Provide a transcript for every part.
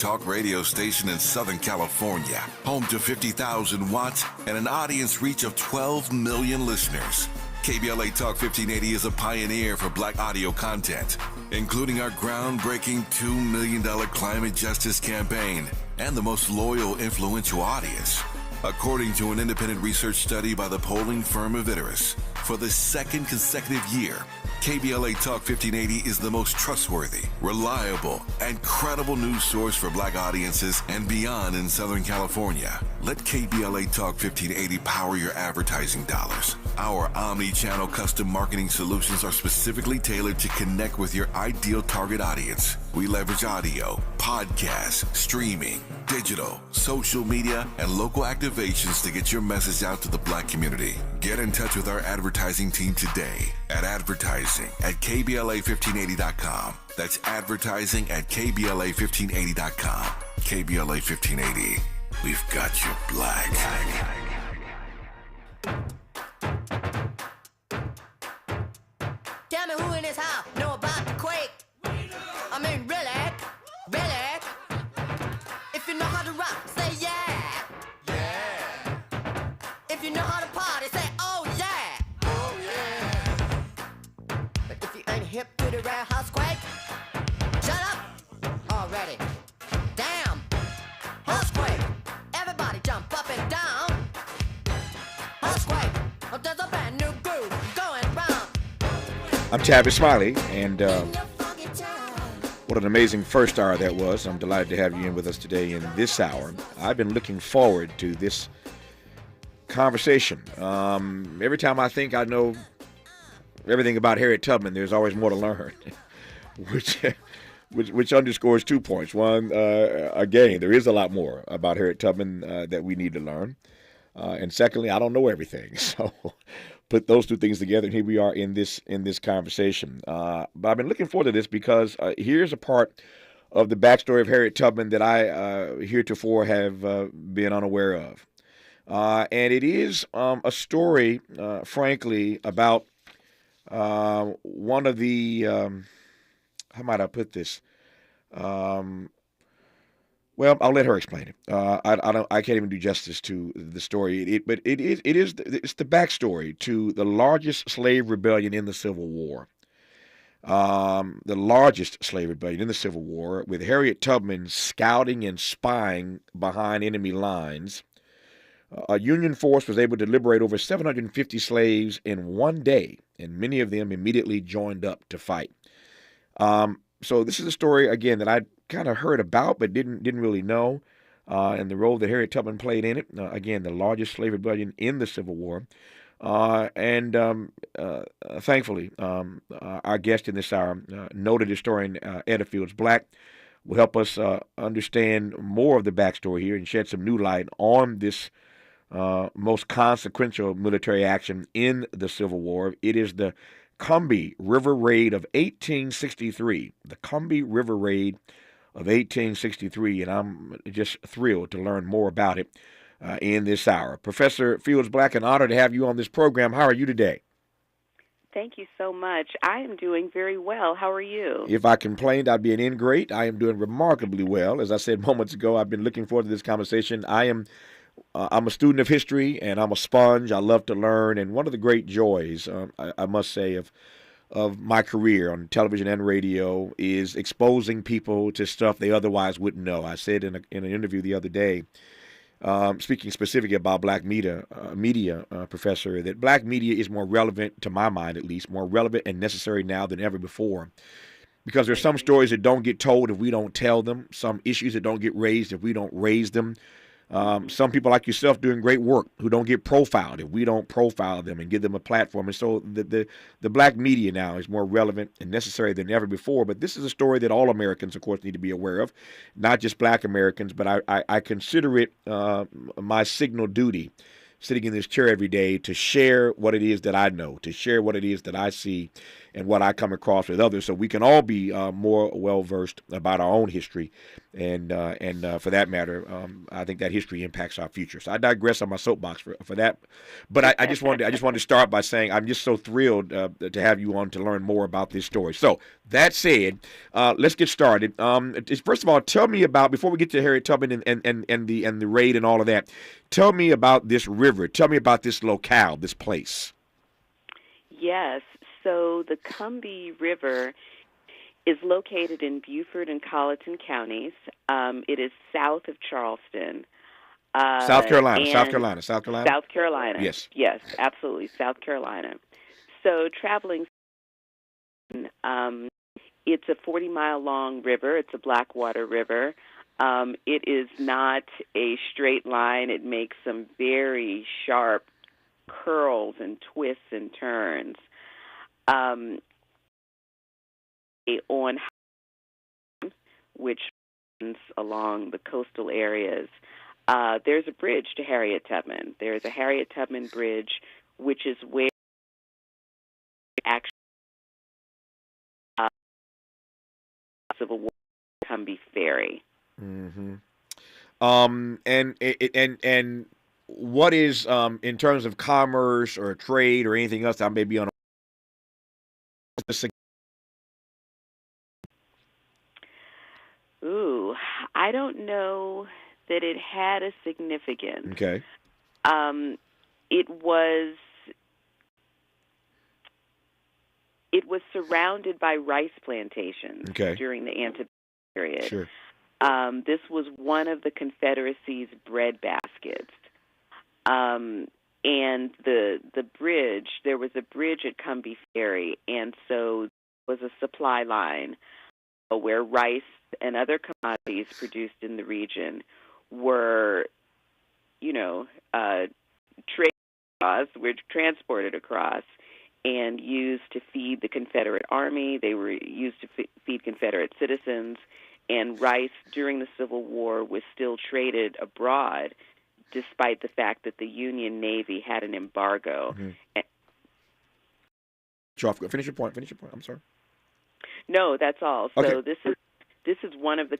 Talk radio station in Southern California, home to 50,000 watts and an audience reach of 12 million listeners. KBLA Talk 1580 is a pioneer for Black audio content, including our groundbreaking $2 million climate justice campaign and the most loyal, influential audience. According to an independent research study by the polling firm Aviterus, for the second consecutive year, KBLA Talk 1580 is the most trustworthy, reliable, and credible news source for Black audiences and beyond in Southern California. Let KBLA Talk 1580 power your advertising dollars. Our omni-channel custom marketing solutions are specifically tailored to connect with your ideal target audience. We leverage audio, podcasts, streaming, digital, social media, and local activations to get your message out to the Black community. Get in touch with our advertising team today at advertising@KBLA1580.com. That's advertising at KBLA1580.com. KBLA 1580. We've got you Black. Tell me who in this house know about the quake? I mean, really? Really? If you know how to rock, say yeah. Yeah. If you know how to party, say oh yeah. Oh yeah. But if you ain't hip to the rare house quake, shut up already. Damn. House quake. Everybody jump up and down. House quake. Oh, there's a brand new groove going round. I'm Tavis, Smiley, and what an amazing first hour that was. I'm delighted to have you in with us today in this hour. I've been looking forward to this conversation. Every time I think I know everything about Harriet Tubman, there's always more to learn, which underscores 2 points. One, again, there is a lot more about Harriet Tubman that we need to learn. And secondly, I don't know everything. So put those two things together, and here we are in this conversation. But I've been looking forward to this because here's a part of the backstory of Harriet Tubman that I heretofore have been unaware of. And it is a story, frankly, about one of the, how might I put this? Well, I'll let her explain it. I can't even do justice to the story. It's the backstory to the largest slave rebellion in the Civil War. The largest slave rebellion in the Civil War, with Harriet Tubman scouting and spying behind enemy lines. A Union force was able to liberate over 750 slaves in one day, and many of them immediately joined up to fight. So this is a story, again, that I kind of heard about but didn't really know, and the role that Harriet Tubman played in it. Again, the largest slave rebellion in the Civil War. And thankfully, our guest in this hour, noted historian Edda Fields-Black, will help us understand more of the backstory here and shed some new light on this most consequential military action in the Civil War. It is the Combahee River Raid of 1863. The Combahee River Raid of 1863, and I'm just thrilled to learn more about it in this hour. Professor Fields-Black, an honor to have you on this program. How are you today? Thank you so much. I am doing very well. How are you? If I complained, I'd be an ingrate. I am doing remarkably well. As I said moments ago, I've been looking forward to this conversation. I'm a student of history, and I'm a sponge. I love to learn, and one of the great joys, I must say, of my career on television and radio is exposing people to stuff they otherwise wouldn't know. I said in an interview the other day, speaking specifically about black media, Professor, that black media is more relevant, to my mind at least, more relevant and necessary now than ever before. Because there's some stories that don't get told if we don't tell them, some issues that don't get raised if we don't raise them. Some people like yourself doing great work who don't get profiled if we don't profile them and give them a platform. And so the black media now is more relevant and necessary than ever before. But this is a story that all Americans, of course, need to be aware of, not just black Americans. But I consider it my signal duty, sitting in this chair every day, to share what it is that I know, to share what it is that I see, and what I come across with others, so we can all be more well versed about our own history, and for that matter, I think that history impacts our future. So I digress on my soapbox for that, but I just wanted to start by saying I'm just so thrilled to have you on to learn more about this story. So that said, let's get started. First of all, tell me about, before we get to Harriet Tubman and the raid and all of that. Tell me about this river. Tell me about this locale, this place. Yes. So the Combahee River is located in Beaufort and Colleton counties. It is south of Charleston. South Carolina. Yes, absolutely, South Carolina. So traveling, it's a 40-mile-long river. It's a blackwater river. It is not a straight line. It makes some very sharp curls and twists and turns. On which runs along the coastal areas, there's a bridge to Harriet Tubman. There's a Harriet Tubman Bridge, which is where actually Civil War Combahee Ferry. Mm-hmm. And what is in terms of commerce or trade or anything else that may be on? Ooh, I don't know that it had a significance. Okay. It was surrounded by rice plantations okay. during the antebellum period. Sure. This was one of the Confederacy's bread baskets. And the bridge, there was a bridge at Combahee Ferry, and so it was a supply line where rice and other commodities produced in the region were, were transported across and used to feed the Confederate Army. They were used to feed Confederate citizens, and rice during the Civil War was still traded abroad, despite the fact that the Union Navy had an embargo. Mm-hmm. Finish your point. I'm sorry. No, that's all. Okay. So this is one of the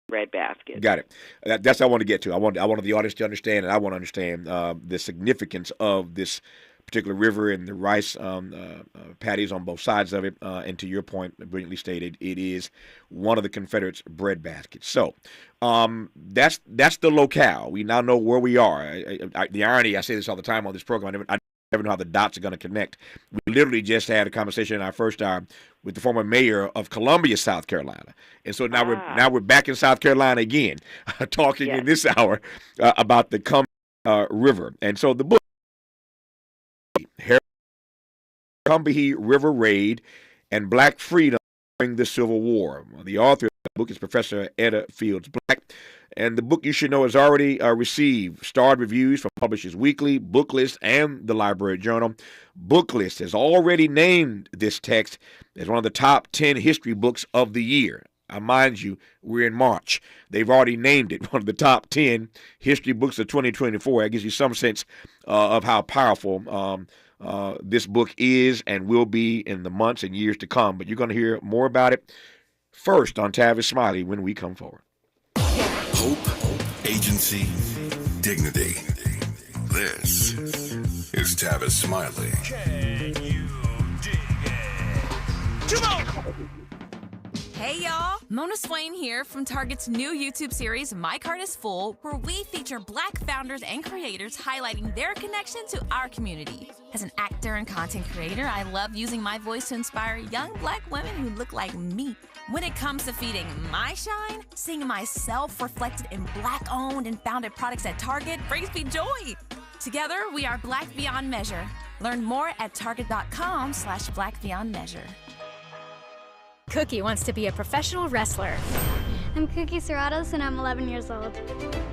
bread baskets. Got it. That's what I want to get to. I want the audience to understand, and I want to understand the significance of this particular river and the rice paddies on both sides of it. And to your point, brilliantly stated, it is one of the Confederates' bread baskets. So that's the locale. We now know where we are. The irony, I say this all the time on this program, I never know how the dots are going to connect. We literally just had a conversation in our first hour with the former mayor of Columbia, South Carolina, and so now we're back in South Carolina again, talking in this hour about the Combahee River. And so the book, Combahee River Raid and Black Freedom During the Civil War. The author of the book is Professor Edda Fields-Black, and the book, you should know, has already received starred reviews from Publishers Weekly, Booklist, and the Library Journal. Booklist has already named this text as one of the top 10 history books of the year. Mind you, we're in March. They've already named it one of the top 10 history books of 2024. That gives you some sense of how powerful this book is and will be in the months and years to come. But you're going to hear more about it first on Tavis Smiley when we come forward. Hope, agency, dignity. This is Tavis Smiley. Can you dig it? Come on! Hey y'all, Mona Swain here from Target's new YouTube series, My Cart is Full, where we feature Black founders and creators highlighting their connection to our community. As an actor and content creator, I love using my voice to inspire young Black women who look like me. When it comes to feeding my shine, seeing myself reflected in Black-owned and founded products at Target brings me joy. Together, we are Black Beyond Measure. Learn more at target.com/Black Beyond Measure. Cookie wants to be a professional wrestler. I'm Cookie Serratos, and I'm 11 years old.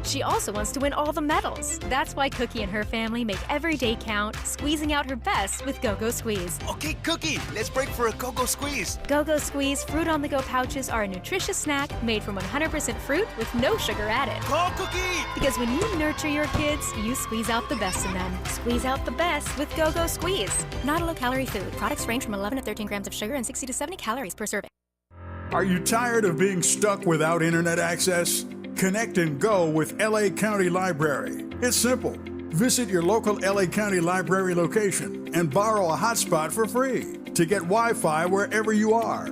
She also wants to win all the medals. That's why Cookie and her family make every day count, squeezing out her best with Go-Go Squeeze. Okay, Cookie, let's break for a Go-Go Squeeze. Go-Go Squeeze Fruit on the Go pouches are a nutritious snack made from 100% fruit with no sugar added. Call Cookie! Because when you nurture your kids, you squeeze out the best in them. Squeeze out the best with Go-Go Squeeze. Not a low-calorie food. Products range from 11 to 13 grams of sugar and 60 to 70 calories per serving. Are you tired of being stuck without internet access? Connect and go with LA County Library. It's simple. Visit your local LA County Library location and borrow a hotspot for free to get Wi-Fi wherever you are.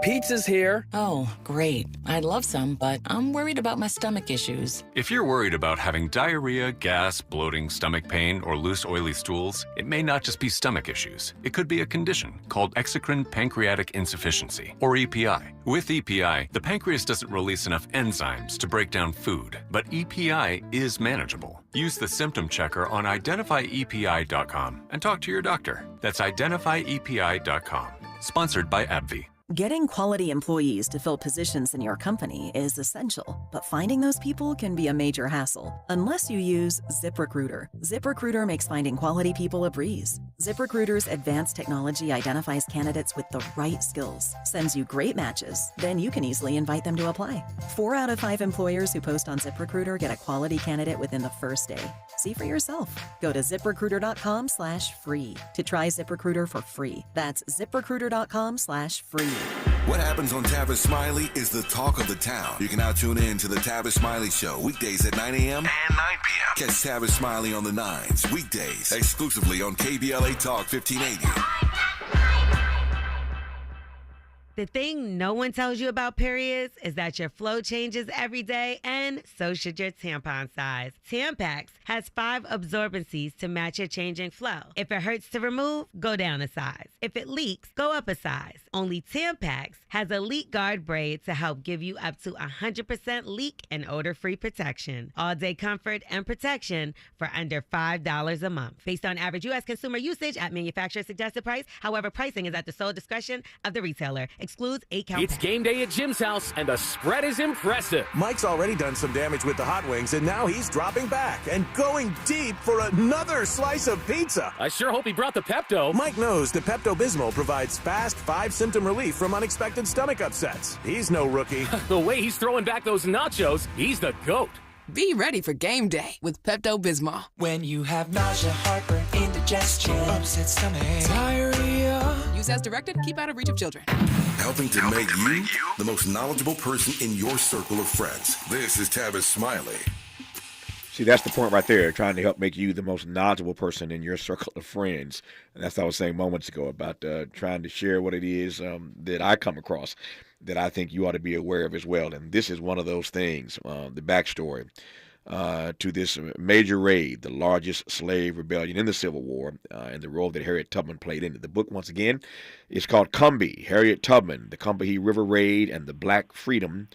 Pizza's here. Oh, great. I'd love some, but I'm worried about my stomach issues. If you're worried about having diarrhea, gas, bloating, stomach pain, or loose, oily stools, it may not just be stomach issues. It could be a condition called exocrine pancreatic insufficiency, or EPI. With EPI, the pancreas doesn't release enough enzymes to break down food, but EPI is manageable. Use the symptom checker on identifyepi.com and talk to your doctor. That's identifyepi.com. Sponsored by AbbVie. Getting quality employees to fill positions in your company is essential, but finding those people can be a major hassle unless you use ZipRecruiter. ZipRecruiter makes finding quality people a breeze. ZipRecruiter's advanced technology identifies candidates with the right skills, sends you great matches, then you can easily invite them to apply. 4 out of 5 employers who post on ZipRecruiter get a quality candidate within the first day. See for yourself. Go to ZipRecruiter.com/free to try ZipRecruiter for free. That's ZipRecruiter.com/free. What happens on Tavis Smiley is the talk of the town. You can now tune in to the Tavis Smiley Show weekdays at 9 a.m. and 9 p.m. Catch Tavis Smiley on the 9s weekdays exclusively on KBLA Talk 1580. The thing no one tells you about periods is that your flow changes every day, and so should your tampon size. Tampax has 5 absorbencies to match your changing flow. If it hurts to remove, go down a size. If it leaks, go up a size. Only Tampax has a leak guard braid to help give you up to 100% leak and odor-free protection. All-day comfort and protection for under $5 a month. Based on average U.S. consumer usage at manufacturer's suggested price. However, pricing is at the sole discretion of the retailer. Excludes 8-count. It's game day at Jim's house, and the spread is impressive. Mike's already done some damage with the hot wings, and now he's dropping back and going deep for another slice of pizza. I sure hope he brought the Pepto. Mike knows the Pepto-Bismol provides fast 5-symptom relief from unexpected stomach upsets. He's no rookie. The way he's throwing back those nachos, he's the GOAT. Be ready for game day with Pepto-Bismol. When you have nausea, heartburn, indigestion, upset stomach, diarrhea. Use as directed. Keep out of reach of children. Helping to make you the most knowledgeable person in your circle of friends. This is Tavis Smiley. See, that's the point right there, trying to help make you the most knowledgeable person in your circle of friends. And that's what I was saying moments ago about trying to share what it is that I come across that I think you ought to be aware of as well. And this is one of those things, the backstory to this major raid, the largest slave rebellion in the Civil War, and the role that Harriet Tubman played in it. The book, once again, is called COMBEE, Harriet Tubman, the Combahee River Raid, and the Black Freedom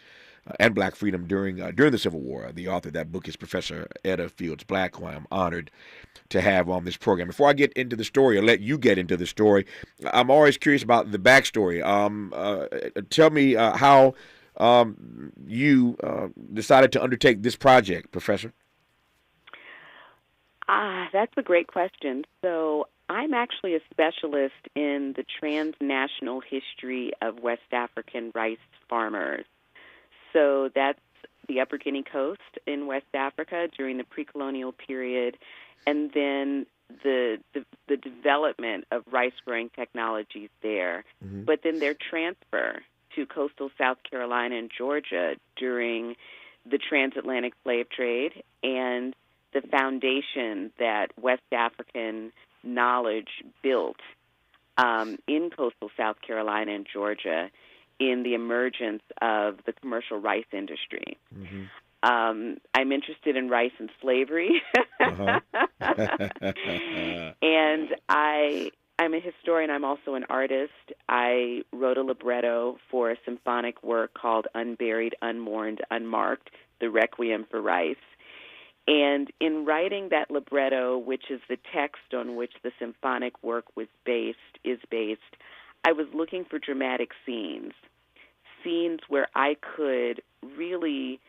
during the Civil War. The author of that book is Professor Edda Fields-Black, who I am honored to have on this program. Before I get into the story, or let you get into the story, I'm always curious about the backstory. Tell me how you decided to undertake this project, Professor. That's a great question. So I'm actually a specialist in the transnational history of West African rice farmers. So that's the Upper Guinea Coast in West Africa during the pre-colonial period, and then the development of rice-growing technologies there, but then their transfer to coastal South Carolina and Georgia during the transatlantic slave trade, and the foundation that West African knowledge built in coastal South Carolina and Georgia in the emergence of the commercial rice industry. I'm interested in rice and slavery. And I'm a historian. I'm also an artist. I wrote a libretto for a symphonic work called Unburied, Unmourned, Unmarked, The Requiem for Rice. And in writing that libretto, which is the text on which the symphonic work is based, I was looking for dramatic scenes scenes where I could really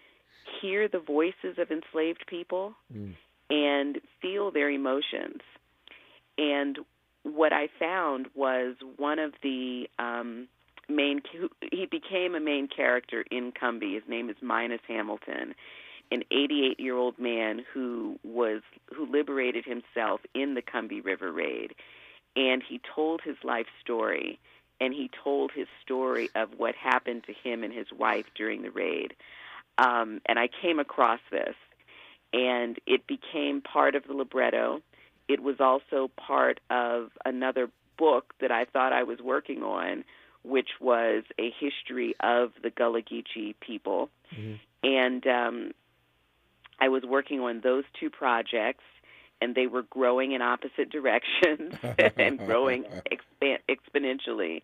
hear the voices of enslaved people and feel their emotions. And what I found was one of the he became a main character in COMBEE. His name is Minus Hamilton, an 88-year-old man who liberated himself in the Combahee River Raid. And he told his life story, and he told his story of what happened to him and his wife during the raid. And I came across this, and it became part of the libretto. It was also part of another book that I thought I was working on, which was a history of the Gullah Geechee people. And I was working on those two projects, and they were growing in opposite directions and growing exponentially.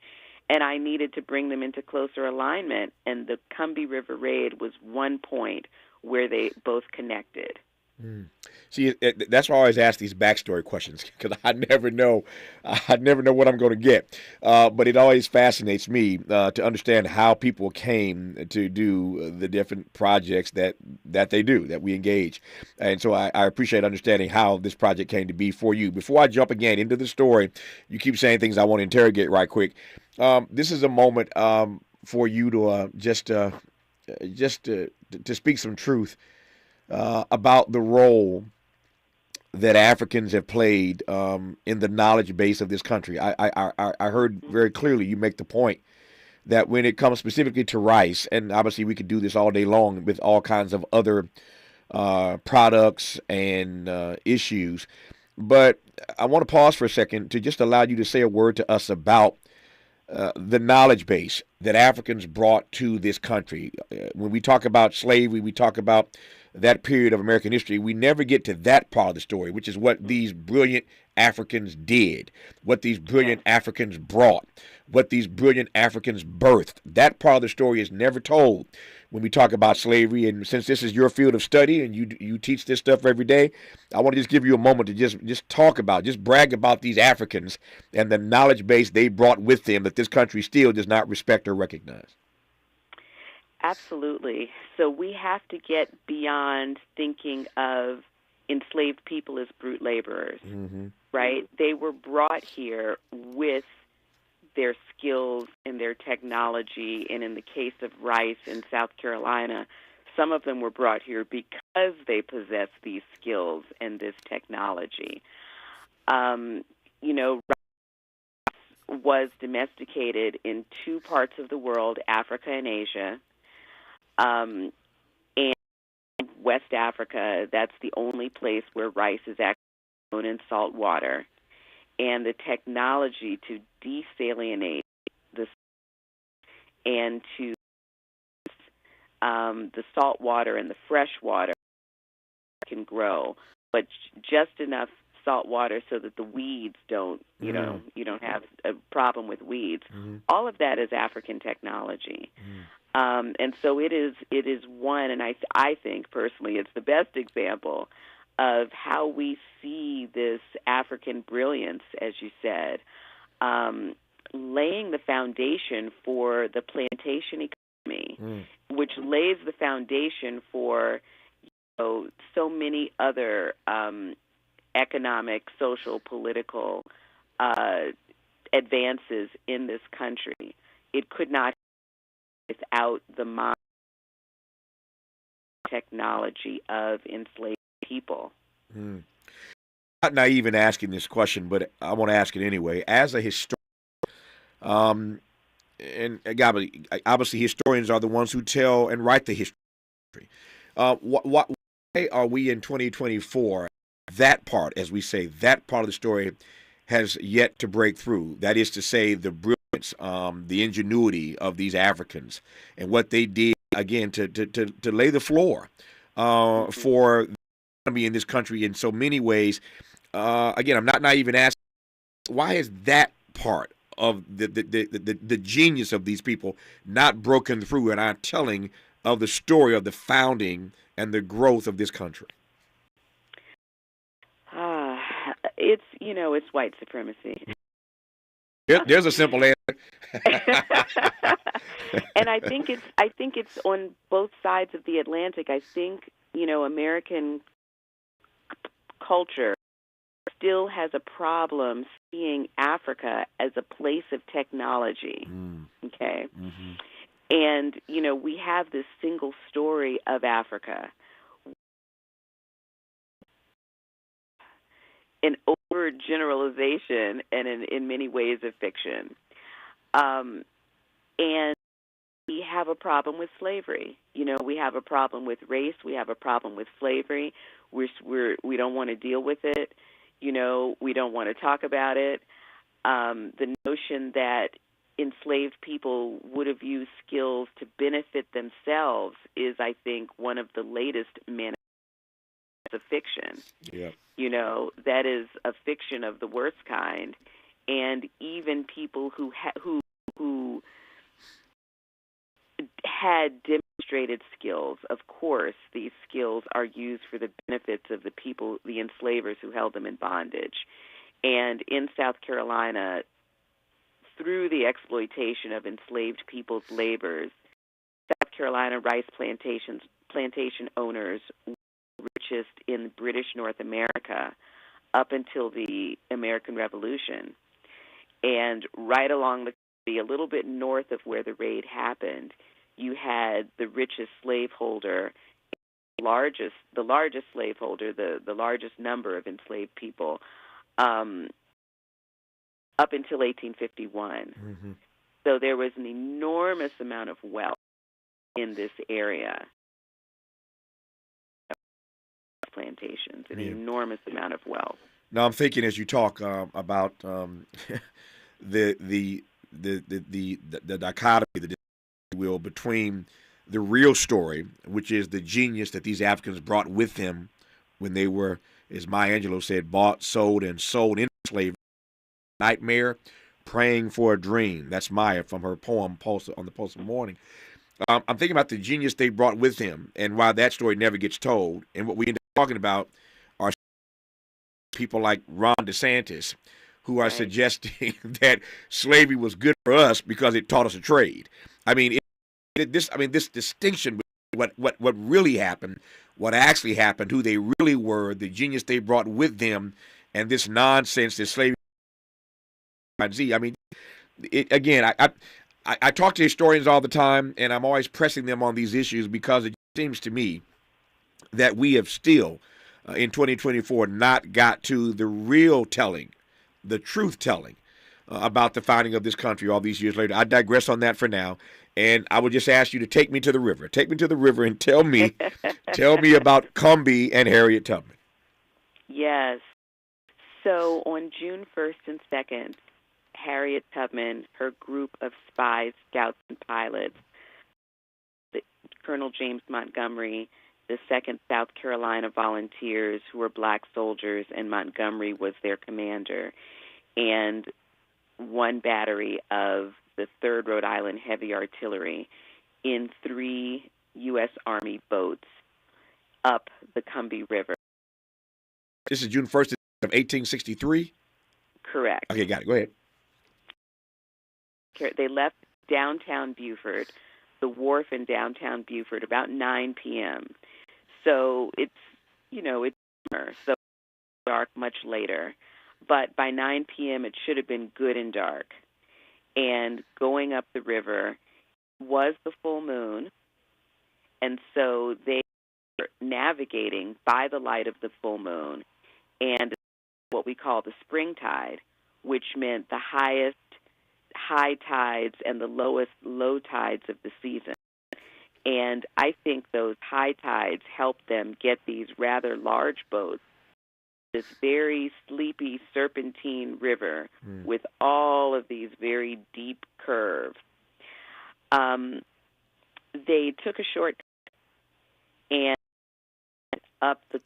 And I needed to bring them into closer alignment, and the Combahee River Raid was one point where they both connected. See, that's why I always ask these backstory questions, because I never know what I'm going to get. But it always fascinates me to understand how people came to do the different projects that they do, that we engage. And so I appreciate understanding how this project came to be for you. Before I jump again into the story, you keep saying things I want to interrogate right quick. This is a moment for you to just to speak some truth about the role that Africans have played in the knowledge base of this country. I heard very clearly you make the point that when it comes specifically to rice, and obviously we could do this all day long with all kinds of other products and issues, but I want to pause for a second to just allow you to say a word to us about the knowledge base that Africans brought to this country. When we talk about slavery, we talk about that period of American history. We never get to that part of the story, which is what these brilliant Africans did, what these brilliant Africans brought, what these brilliant Africans birthed. That part of the story is never told when we talk about slavery. And since this is your field of study and you teach this stuff every day, I want to just give you a moment to just talk about, just brag about these Africans and the knowledge base they brought with them that this country still does not respect or recognize. Absolutely. So we have to get beyond thinking of enslaved people as brute laborers, right? They were brought here with their skills and their technology, and in the case of rice in South Carolina, some of them were brought here because they possessed these skills and this technology. Rice was domesticated in two parts of the world, Africa and Asia. And West Africa, that's the only place where rice is actually grown in salt water. And the technology to desalinate the and to the salt water and the fresh water can grow, but just enough salt water so that the weeds don't, you don't have a problem with weeds. All of that is African technology. And so it is one, and I think personally it's the best example of how we see this African brilliance, as you said, laying the foundation for the plantation economy, which lays the foundation for so many other economic, social, political advances in this country. It could not without the mind technology of enslaved people. Not naive in asking this question, but I want to ask it anyway. As a historian, and obviously historians are the ones who tell and write the history. Why are we in 2024? That part, as we say, that part of the story has yet to break through. That is to say, the brilliance, the ingenuity of these Africans and what they did, again, to lay the floor for the economy in this country in so many ways. Again, I'm not naive in asking, why is that part of the genius of these people not broken through and our telling of the story of the founding and the growth of this country? It's white supremacy. There's a simple answer. And I think it's on both sides of the Atlantic. I think, American culture still has a problem seeing Africa as a place of technology. Okay. Mm-hmm. And, we have this single story of Africa, an overgeneralization and in many ways a fiction. And we have a problem with slavery. We have a problem with race. We have a problem with slavery. We don't want to deal with it. We don't want to talk about it. The notion that enslaved people would have used skills to benefit themselves is, I think, one of the latest manifestations of fiction. Yeah. That is a fiction of the worst kind. And even people who had demonstrated skills, of course, these skills are used for the benefits of the people, the enslavers who held them in bondage. And in South Carolina, through the exploitation of enslaved people's labors, South Carolina rice plantation owners were richest in British North America up until the American Revolution. And right along a little bit north of where the raid happened, you had the richest slaveholder, the largest slaveholder, the largest number of enslaved people, up until 1851. Mm-hmm. So there was an enormous amount of wealth in this area. Plantations, an enormous amount of wealth. Now I'm thinking as you talk about the dichotomy, the will between the real story, which is the genius that these Africans brought with them when they were, as Maya Angelou said, bought, sold, and sold into slavery. Nightmare, praying for a dream. That's Maya from her poem Pulse on the Pulse of the Morning. I'm thinking about the genius they brought with him and why that story never gets told. And what we end up talking about are people like Ron DeSantis, who are suggesting that slavery was good for us because it taught us a trade. I mean, this distinction between what really happened, what actually happened, who they really were, the genius they brought with them, and this nonsense that slavery. I mean, I talk to historians all the time, and I'm always pressing them on these issues because it seems to me that we have still, in 2024, not got to the real telling, the truth telling about the founding of this country all these years later. I digress on that for now, and I would just ask you to take me to the river. Take me to the river and tell me about COMBEE and Harriet Tubman. Yes. So on June 1st and 2nd, Harriet Tubman, her group of spies, scouts, and pilots, Colonel James Montgomery, the 2nd South Carolina Volunteers, who were black soldiers, and Montgomery was their commander, and one battery of the 3rd Rhode Island Heavy Artillery in 3 U.S. Army boats up the Combahee River. This is June 1st of 1863? Correct. Okay, got it. Go ahead. They left downtown Beaufort, the wharf in downtown Beaufort, about 9 p.m. So it's summer, so dark much later. But by 9 p.m. it should have been good and dark. And going up the river was the full moon, and so they were navigating by the light of the full moon and what we call the spring tide, which meant the highest high tides and the lowest low tides of the season. And I think those high tides helped them get these rather large boats, this very sleepy serpentine river with all of these very deep curves. They took a short and up the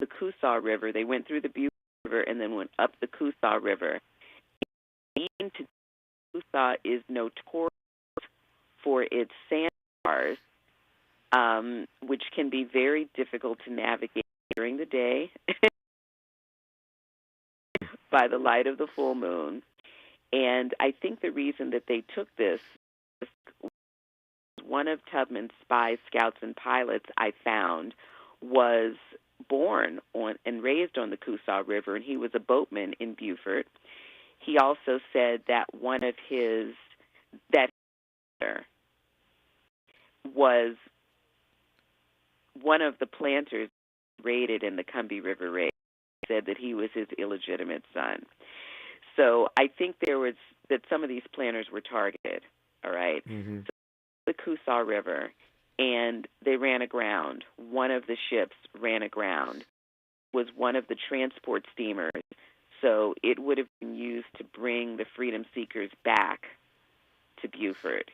Coosaw River. They went through the Beaufort River and then went up the Coosaw River. Even to Coosaw is notorious for its sandbars, which can be very difficult to navigate during the day by the light of the full moon. And I think the reason that they took this, one of Tubman's spies, scouts, and pilots I found was born on and raised on the Combahee River, and he was a boatman in Beaufort. He also said that one of his, that was one of the planters raided in the Combahee River Raid, said that he was his illegitimate son. So I think that some of these planters were targeted, all right? Mm-hmm. So the Combahee River, and they ran aground. One of the ships ran aground. It was one of the transport steamers, so it would have been used to bring the freedom seekers back to Beaufort.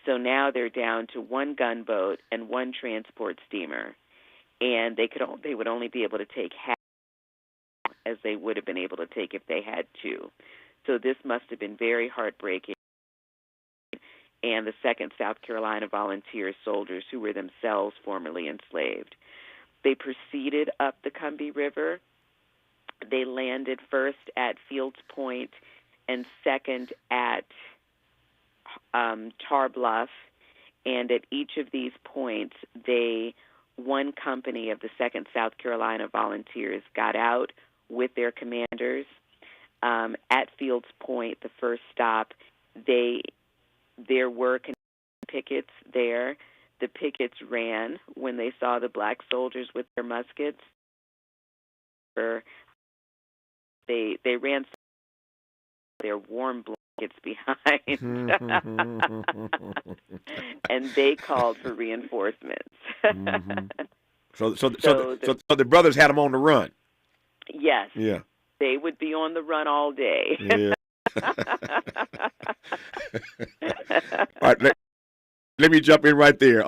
So now they're down to one gunboat and one transport steamer, and they would only be able to take half as they would have been able to take if they had two. So this must have been very heartbreaking. And the 2nd South Carolina Volunteer soldiers, who were themselves formerly enslaved, they proceeded up the Combahee River. They landed first at Fields Point and second at Tar Bluff, and at each of these points, one company of the 2nd South Carolina Volunteers got out with their commanders. At Fields Point, the first stop, there were pickets there. The pickets ran when they saw the black soldiers with their muskets. They ran their warm blankets behind, and they called for reinforcements. So the brothers had them on the run. Yes. Yeah. They would be on the run all day. Yeah. All right, let me jump in right there.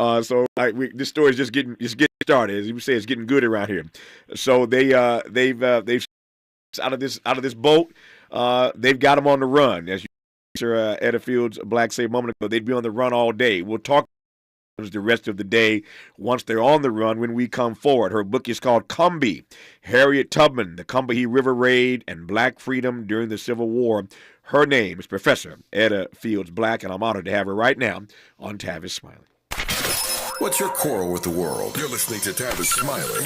This story is just getting started. As you say, it's getting good around here. So they've out of this boat. They've got them on the run. As you Edda Fields-Black said a moment ago, they'd be on the run all day. We'll talk the rest of the day once they're on the run when we come forward. Her book is called COMBEE, Harriet Tubman, the Combahee River Raid, and Black Freedom During the Civil War. Her name is Professor Edda Fields-Black, and I'm honored to have her right now on Tavis Smiley. What's your quarrel with the world? You're listening to Tavis Smiley.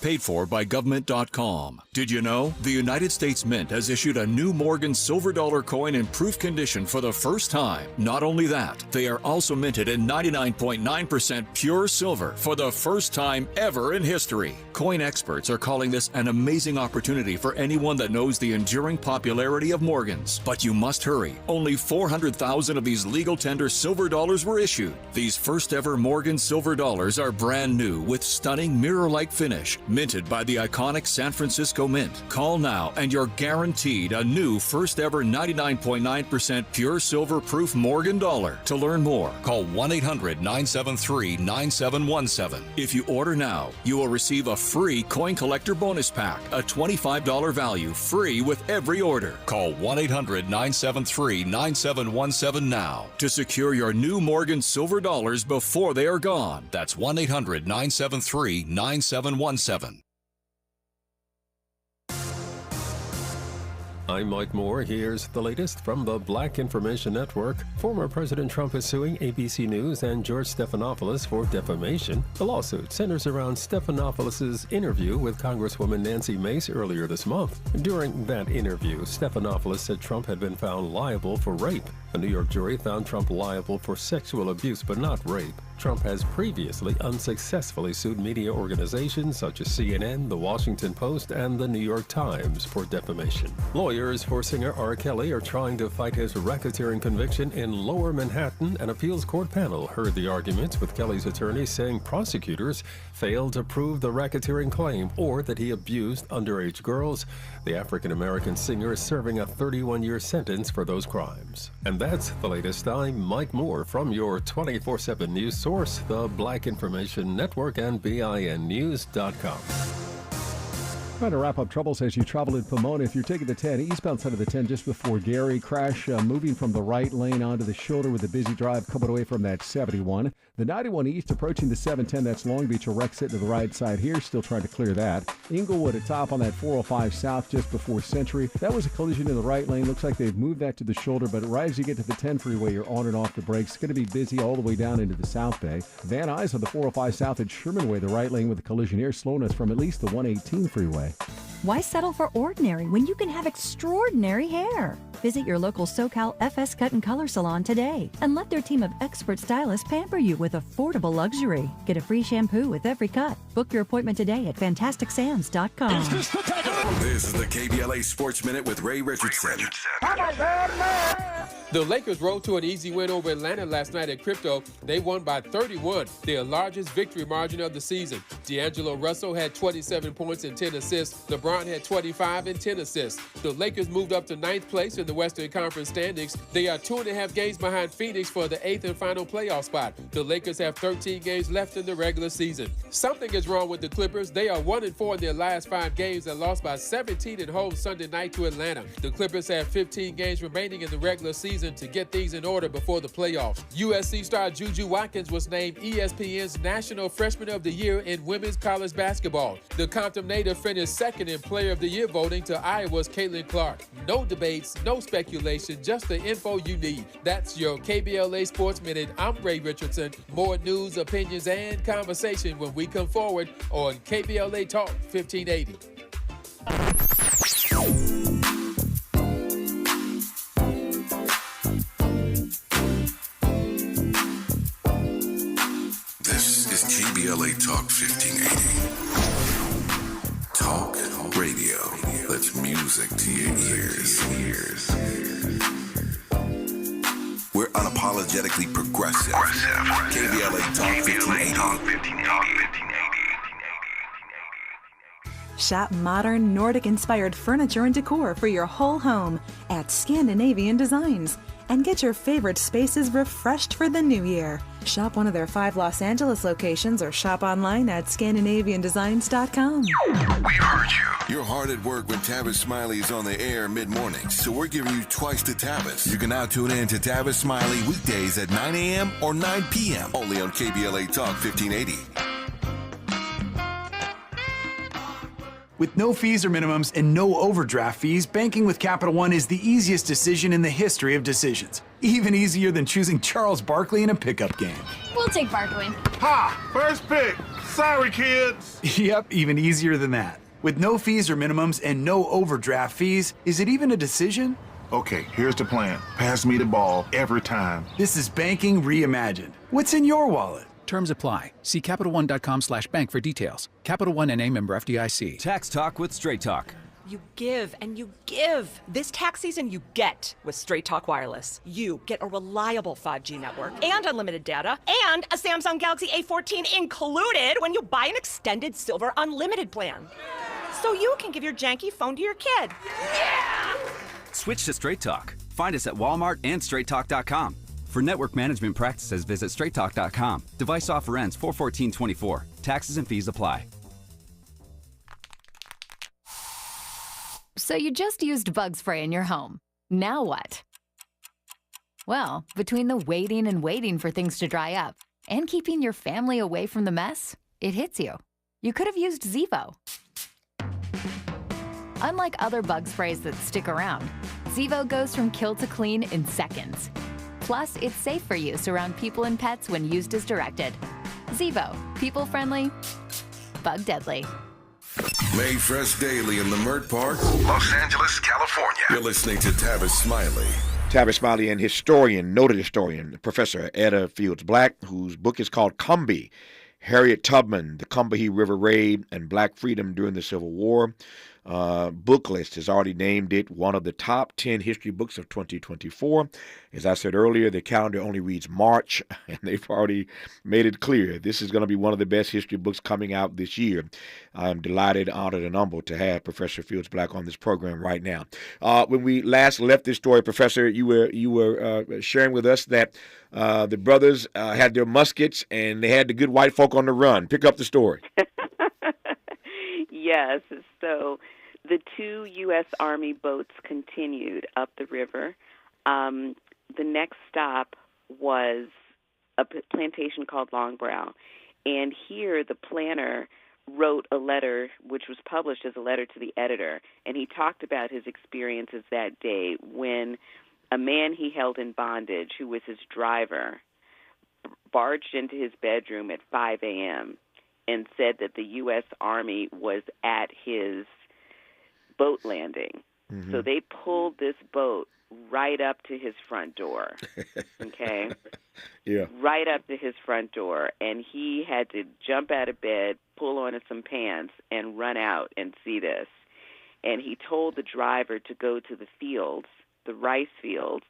Paid for by government.com. Did you know the United States Mint has issued a new Morgan silver dollar coin in proof condition for the first time? Not only that, they are also minted in 99.9% pure silver for the first time ever in history. Coin experts are calling this an amazing opportunity for anyone that knows the enduring popularity of Morgans. But you must hurry. Only 400,000 of these legal tender silver dollars were issued. These first ever Morgan silver dollars are brand new with stunning mirror-like finish, minted by the iconic San Francisco Mint. Call now and you're guaranteed a new first ever 99.9% pure silver proof Morgan dollar. To learn more, call 1-800-973-9717. If you order now, you will receive a free coin collector bonus pack, a $25 value, free with every order. Call 1-800-973-9717 now to secure your new Morgan silver dollars before they are gone. That's 1-800-973-9717. I'm Mike Moore. Here's the latest from the Black Information Network. Former President Trump is suing ABC News and George Stephanopoulos for defamation. The lawsuit centers around Stephanopoulos' interview with Congresswoman Nancy Mace earlier this month. During that interview, Stephanopoulos said Trump had been found liable for rape. A New York jury found Trump liable for sexual abuse but not rape. Trump has previously unsuccessfully sued media organizations such as CNN, The Washington Post, and The New York Times for defamation. Lawyers for singer R. Kelly are trying to fight his racketeering conviction in Lower Manhattan. An appeals court panel heard the arguments, with Kelly's attorney saying prosecutors failed to prove the racketeering claim or that he abused underage girls. The African-American singer is serving a 31-year sentence for those crimes. And that's the latest. I'm Mike Moore from your 24/7 news source, the Black Information Network, and BINnews.com. Trying to wrap up troubles as you travel in Pomona. If you're taking the 10, eastbound side of the 10 just before Gary, crash moving from the right lane onto the shoulder with a busy drive coming away from that 71. The 91 east approaching the 710, that's Long Beach. A wreck sitting to the right side here, still trying to clear that. Inglewood at top on that 405 south just before Century. That was a collision in the right lane. Looks like they've moved that to the shoulder, but right as you get to the 10 freeway, you're on and off the brakes. It's going to be busy all the way down into the South Bay. Van Nuys on the 405 south at Sherman Way, the right lane with a collision here, slowing us from at least the 118 freeway. Why settle for ordinary when you can have extraordinary hair? Visit your local SoCal FS Cut and Color Salon today and let their team of expert stylists pamper you with affordable luxury. Get a free shampoo with every cut. Book your appointment today at fantasticsams.com. This is the KBLA Sports Minute with Ray Richardson. The Lakers rolled to an easy win over Atlanta last night at Crypto. They won by 31, their largest victory margin of the season. D'Angelo Russell had 27 points and 10 assists. LeBron had 25 and 10 assists. The Lakers moved up to 9th place in the Western Conference standings. They are 2.5 games behind Phoenix for the 8th and final playoff spot. The Lakers have 13 games left in the regular season. Something is wrong with the Clippers. They are 1-4 in their last 5 games and lost by 17 at home Sunday night to Atlanta. The Clippers have 15 games remaining in the regular season to get things in order before the playoffs. USC star Juju Watkins was named ESPN's National Freshman of the Year in women's college basketball. The Compton native finished second in Player of the Year voting to Iowa's Caitlin Clark. No debates, no speculation, just the info you need. That's your KBLA Sports Minute. I'm Ray Richardson. More news, opinions, and conversation when we come forward on KBLA Talk 1580. KBLA Talk 1580. Talk radio. That's music to your ears. We're unapologetically progressive. KBLA Talk 1580. Shop modern, Nordic-inspired furniture and decor for your whole home at Scandinavian Designs. And get your favorite spaces refreshed for the new year. Shop one of their 5 Los Angeles locations or shop online at ScandinavianDesigns.com. We've heard you. You're hard at work when Tavis Smiley is on the air mid-morning, so we're giving you twice the Tavis. You can now tune in to Tavis Smiley weekdays at 9 a.m. or 9 p.m. only on KBLA Talk 1580. With no fees or minimums and no overdraft fees, banking with Capital One is the easiest decision in the history of decisions. Even easier than choosing Charles Barkley in a pickup game. We'll take Barkley. Ha! First pick! Sorry, kids! Yep, even easier than that. With no fees or minimums and no overdraft fees, is it even a decision? Okay, here's the plan. Pass me the ball every time. This is banking reimagined. What's in your wallet? Terms apply. See CapitalOne.com/bank for details. Capital One NA member FDIC. Tax Talk with Straight Talk. You give and you give. This tax season, you get with Straight Talk Wireless. You get a reliable 5G network and unlimited data and a Samsung Galaxy A14 included when you buy an extended Silver Unlimited plan. So you can give your janky phone to your kid. Yeah! Switch to Straight Talk. Find us at Walmart and StraightTalk.com. For network management practices, visit StraightTalk.com. Device offer ends 4/14/24. Taxes and fees apply. So you just used bug spray in your home. Now what? Well, between the waiting and waiting for things to dry up and keeping your family away from the mess, it hits you. You could have used Zevo. Unlike other bug sprays that stick around, Zevo goes from kill to clean in seconds. Plus, it's safe for use around people and pets when used as directed. Zevo, people-friendly, bug-deadly. Made fresh daily in Leimert Park, Los Angeles, California. You're listening to Tavis Smiley. Tavis Smiley and historian, noted historian, Professor Edda Fields-Black, whose book is called COMBEE, Harriet Tubman, the Combahee River Raid, and Black Freedom During the Civil War. Book list has already named it one of the top 10 history books of 2024. As I said earlier, the calendar only reads March, and they've already made it clear this is going to be one of the best history books coming out this year. I'm delighted, honored, and humbled to have Professor Fields-Black on this program right now. When we last left this story, Professor, you were sharing with us that the brothers had their muskets and they had the good white folk on the run. Pick up the story. Yes. So the 2 U.S. Army boats continued up the river. The next stop was a plantation called Longbrow. And here the planner wrote a letter, which was published as a letter to the editor, and he talked about his experiences that day when a man he held in bondage, who was his driver, barged into his bedroom at 5 a.m. and said that the U.S. Army was at his boat landing. Mm-hmm. So they pulled this boat right up to his front door, okay? Yeah. Right up to his front door, and he had to jump out of bed, pull on some pants, and run out and see this. And he told the driver to go to the fields, the rice fields,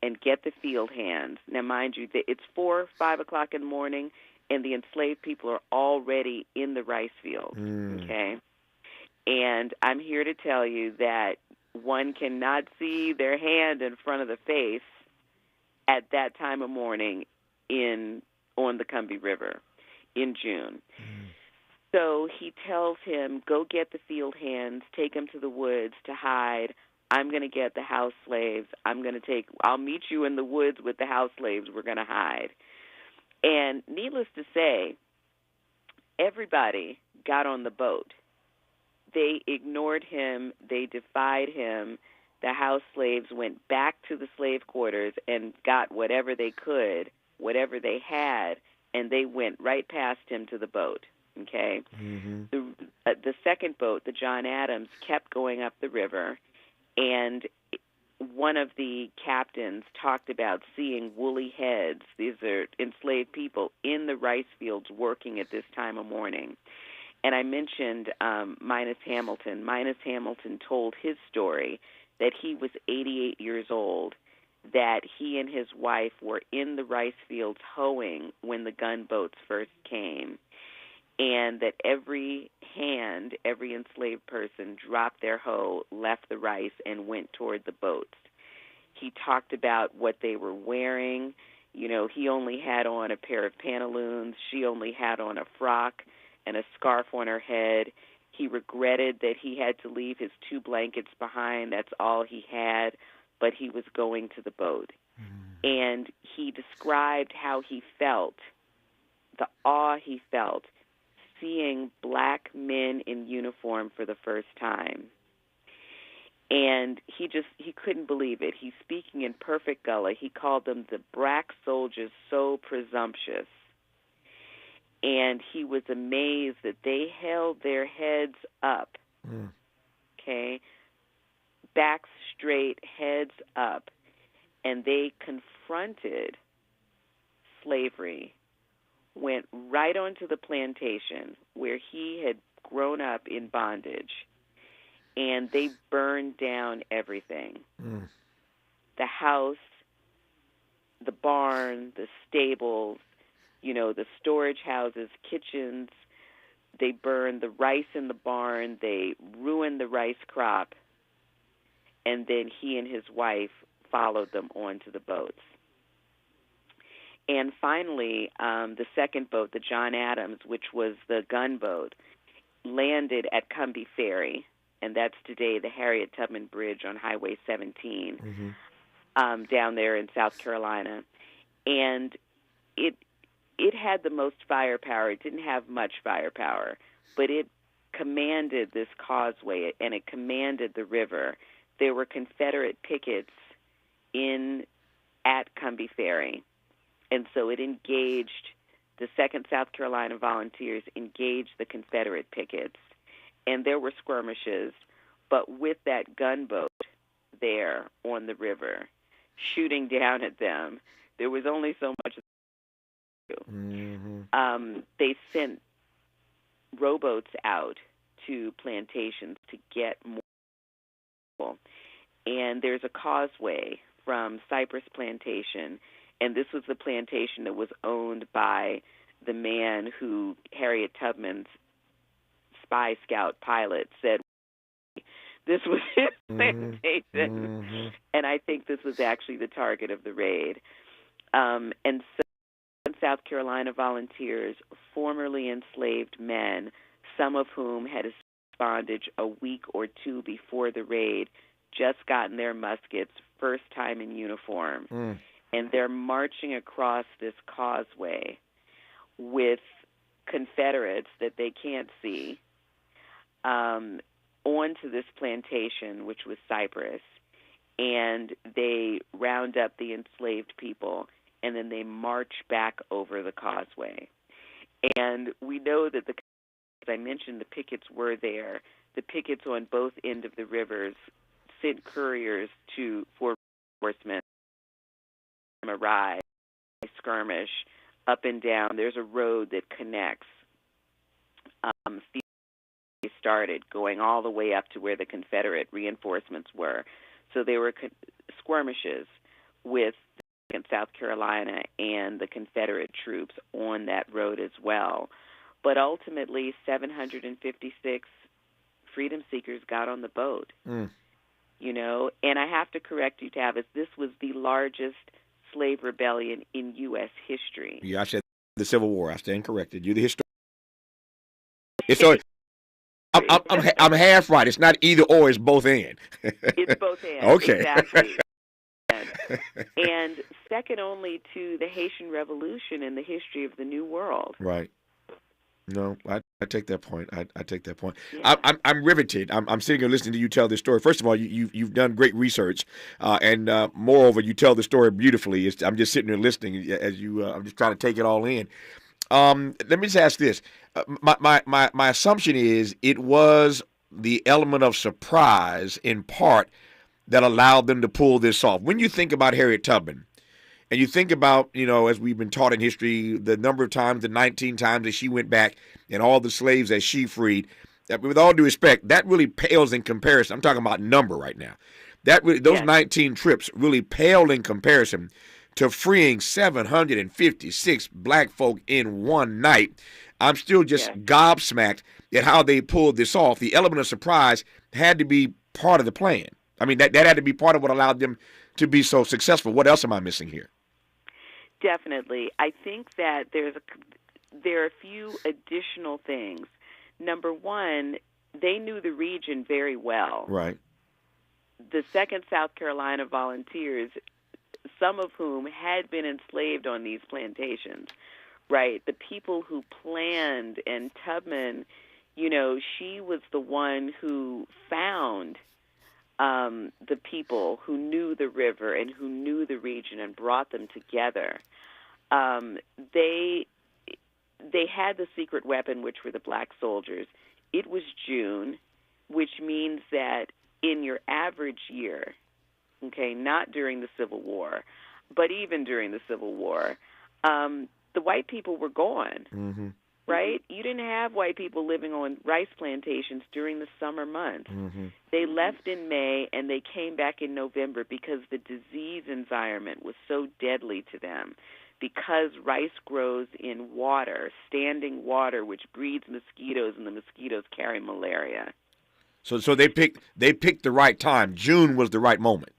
and get the field hands. Now, mind you, it's 4 or 5 o'clock in the morning, and the enslaved people are already in the rice field, okay? And I'm here to tell you that one cannot see their hand in front of the face at that time of morning on the Combahee River in June. So he tells him, go get the field hands, take them to the woods to hide. I'm going to get the house slaves. I'll meet you in the woods with the house slaves. We're going to hide. And needless to say, everybody got on the boat. They ignored him. They defied him. The house slaves went back to the slave quarters and got whatever they could, whatever they had, and they went right past him to the boat, okay? Mm-hmm. The second boat, the John Adams, kept going up the river, and one of the captains talked about seeing woolly heads. These are enslaved people in the rice fields working at this time of morning. And I mentioned Minus Hamilton. Minus Hamilton told his story that he was 88 years old, that he and his wife were in the rice fields hoeing when the gunboats first came, and that every enslaved person dropped their hoe, left the rice, and went toward the boats. He talked about what they were wearing. You know, he only had on a pair of pantaloons. She only had on a frock and a scarf on her head. He regretted that he had to leave his 2 blankets behind. That's all he had, but he was going to the boat. And he described how he felt, the awe he felt, seeing black men in uniform for the first time. And he couldn't believe it. He's speaking in perfect Gullah. He called them the black soldiers so presumptuous. And he was amazed that they held their heads up, okay, backs straight, heads up, and they confronted slavery, went right onto the plantation where he had grown up in bondage, and they burned down everything. The house, the barn, the stables, you know, the storage houses, kitchens. They burned the rice in the barn. They ruined the rice crop. And then he and his wife followed them onto the boats. And finally, the second boat, the John Adams, which was the gunboat, landed at Combahee Ferry, and that's today the Harriet Tubman Bridge on Highway 17, down there in South Carolina. And it had the most firepower. It didn't have much firepower, but it commanded this causeway, and it commanded the river. There were Confederate pickets at Combahee Ferry, and so it engaged, the 2nd South Carolina Volunteers engaged the Confederate pickets, and there were skirmishes, but with that gunboat there on the river, shooting down at them, there was only so much. They sent rowboats out to plantations to get more people. And there's a causeway from Cypress Plantation, and this was the plantation that was owned by the man who Harriet Tubman's spy scout pilot said this was his plantation. And I think this was actually the target of the raid. And so South Carolina Volunteers, formerly enslaved men, some of whom had bondage a week or two before the raid, just gotten their muskets, first time in uniform. And they're marching across this causeway with Confederates that they can't see onto this plantation, which was Cypress, and they round up the enslaved people, and then they march back over the causeway. And we know that, as I mentioned, the pickets were there. The pickets on both ends of the rivers sent couriers for reinforcement, arrive, skirmish up and down. There's a road that connects. They started going all the way up to where the Confederate reinforcements were. So there were skirmishes with South Carolina and the Confederate troops on that road as well. But ultimately, 756 freedom seekers got on the boat. You know, and I have to correct you, Tavis, this was the largest slave rebellion in U.S. history. Yeah, I said the Civil War. I stand corrected. You're the historian. So I'm half right. It's not either or. It's both and. It's both and. Okay. Exactly. And second only to the Haitian Revolution in the history of the New World. Right. No, I take that point. I take that point. Yeah. I'm riveted. I'm sitting here listening to you tell this story. First of all, you've done great research, and moreover, you tell the story beautifully. I'm just sitting there listening as you. I'm just trying to take it all in. Let me just ask this. My assumption is it was the element of surprise in part that allowed them to pull this off. When you think about Harriet Tubman, and you think about, you know, as we've been taught in history, the number of times, the 19 times that she went back and all the slaves that she freed, with all due respect, that really pales in comparison. I'm talking about number right now. Those 19 trips really paled in comparison to freeing 756 black folk in one night. I'm still just gobsmacked at how they pulled this off. The element of surprise had to be part of the plan. I mean, that had to be part of what allowed them to be so successful. What else am I missing here? Definitely. I think that there are a few additional things. Number one, they knew the region very well. Right. The 2nd South Carolina Volunteers, some of whom had been enslaved on these plantations, right? The people who planned, and Tubman, you know, she was the one who found the people who knew the river and who knew the region and brought them together. They had the secret weapon, which were the black soldiers. It was June, which means that in your average year, okay, not during the Civil War, but even during the Civil War, the white people were gone. Mm-hmm. Right? You didn't have white people living on rice plantations during the summer months. Mm-hmm. They left in May and they came back in November because the disease environment was so deadly to them. Because rice grows in water, standing water, which breeds mosquitoes, and the mosquitoes carry malaria. So they picked the right time. June was the right moment.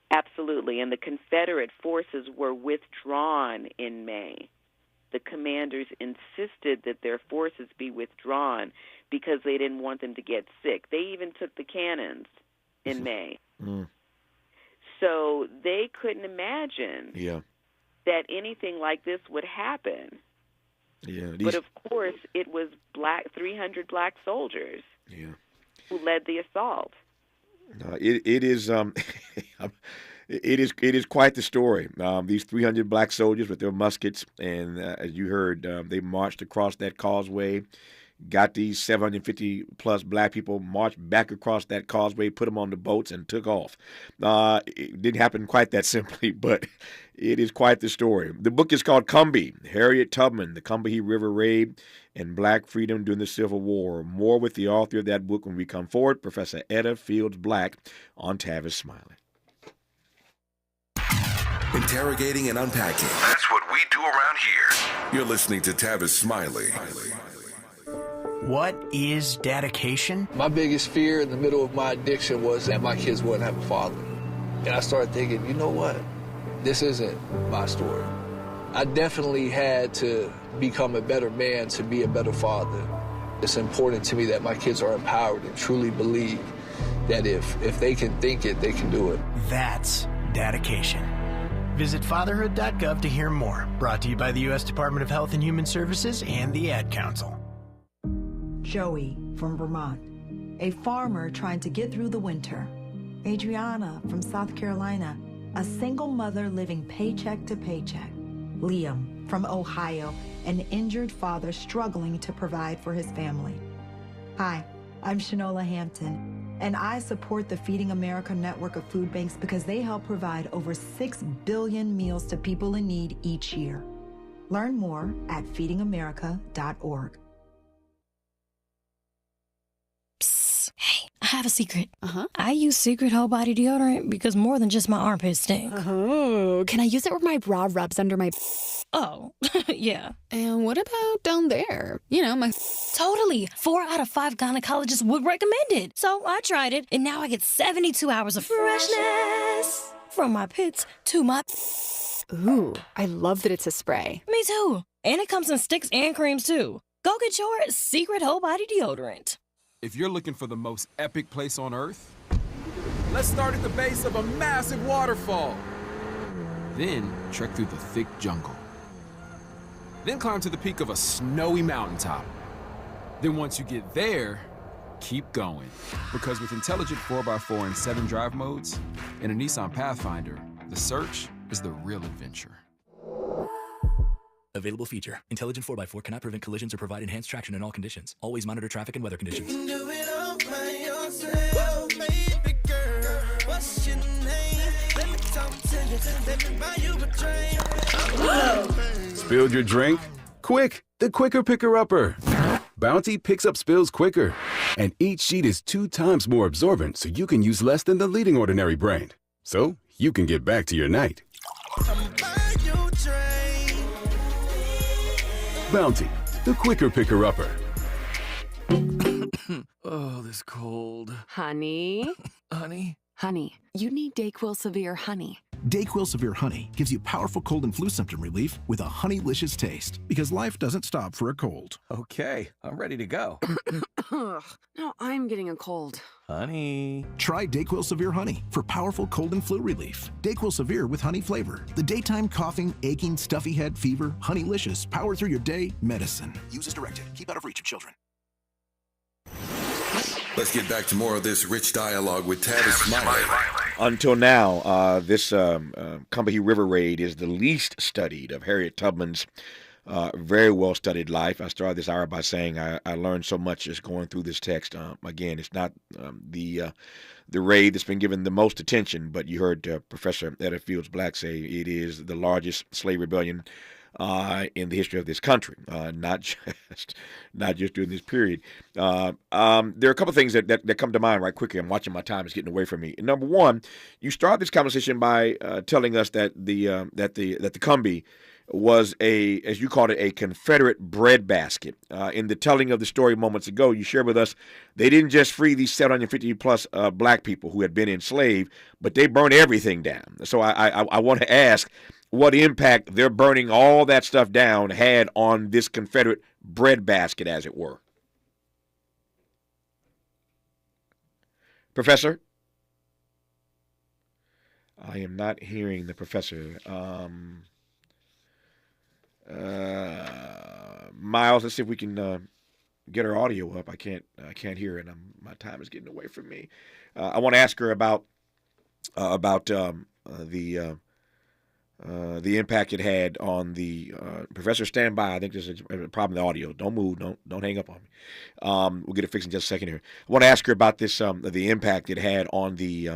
Absolutely, and the Confederate forces were withdrawn in May. The commanders insisted that their forces be withdrawn because they didn't want them to get sick. They even took the cannons in May. So they couldn't imagine that anything like this would happen. But of course, it was 300 black soldiers who led the assault. It is It is quite the story. These 300 black soldiers with their muskets, and as you heard, they marched across that causeway, got these 750-plus black people, marched back across that causeway, put them on the boats, and took off. It didn't happen quite that simply, but it is quite the story. The book is called COMBEE, Harriet Tubman, the Combahee River Raid, and Black Freedom During the Civil War. More with the author of that book when we come forward, Professor Edda Fields-Black, on Tavis Smiley. Interrogating and unpacking. That's what we do around here. You're listening to Tavis Smiley. What is dedication? My biggest fear in the middle of my addiction was that my kids wouldn't have a father. And I started thinking, you know what? This isn't my story. I definitely had to become a better man to be a better father. It's important to me that my kids are empowered and truly believe that if they can think it, they can do it. That's dedication. Visit fatherhood.gov to hear more. Brought to you by the U.S. Department of Health and Human Services and the Ad Council. Joey from Vermont, a farmer trying to get through the winter. Adriana from South Carolina, a single mother living paycheck to paycheck. Liam from Ohio, an injured father struggling to provide for his family. Hi, I'm Shanola Hampton, and I support the Feeding America network of food banks because they help provide over 6 billion meals to people in need each year. Learn more at feedingamerica.org. Hey, I have a secret. I use Secret Whole Body Deodorant because more than just my armpits stink. Oh, can I use it where my bra rubs under my... Oh, yeah. And what about down there? You know, my... Totally. 4 out of 5 gynecologists would recommend it. So I tried it, and now I get 72 hours of freshness from my pits to my... Ooh, I love that it's a spray. Me too. And it comes in sticks and creams too. Go get your Secret Whole Body Deodorant. If you're looking for the most epic place on Earth, let's start at the base of a massive waterfall. Then trek through the thick jungle. Then climb to the peak of a snowy mountaintop. Then once you get there, keep going. Because with intelligent 4x4 and 7 drive modes and a Nissan Pathfinder, the search is the real adventure. Available feature. Intelligent 4x4 cannot prevent collisions or provide enhanced traction in all conditions. Always monitor traffic and weather conditions. Do it all by yourself, baby girl. What's your name? Let me talk to you. Let me buy you a drink. Spilled your drink? Quick, the quicker picker-upper. Bounty picks up spills quicker. And each sheet is 2 times more absorbent, so you can use less than the leading ordinary brand. So you can get back to your night. Bounty, the quicker picker-upper. Oh, this cold. Honey? Honey? Honey, you need DayQuil Severe Honey. DayQuil Severe Honey gives you powerful cold and flu symptom relief with a honeylicious taste, because life doesn't stop for a cold. Okay, I'm ready to go. Now I'm getting a cold. Honey. Try DayQuil Severe Honey for powerful cold and flu relief. DayQuil Severe with honey flavor. The daytime coughing, aching, stuffy head, fever, honeylicious, power through your day medicine. Use as directed. Keep out of reach of children. Let's get back to more of this rich dialogue with Tavis Smiley. Until now, this Combahee River Raid is the least studied of Harriet Tubman's very well-studied life. I started this hour by saying I learned so much just going through this text. Again, it's not the raid that's been given the most attention, but you heard Professor Edda Fields-Black say it is the largest slave rebellion in the history of this country, not just during this period. There are a couple of things that come to mind right quickly. I'm watching my time; it's getting away from me. Number one, you start this conversation by telling us that the COMBEE was as you called it, a Confederate breadbasket. In the telling of the story moments ago, you shared with us they didn't just free these 750 plus black people who had been enslaved, but they burned everything down. So I want to ask what impact their burning all that stuff down had on this Confederate breadbasket, as it were. Professor? I am not hearing the professor. Miles, let's see if we can get her audio up. I can't hear it. My time is getting away from me. I want to ask her about the impact it had on the professor. Stand by. I think there's a problem with the audio. Don't move. Don't hang up on me. We'll get it fixed in just a second here. I want to ask her about this the impact it had on the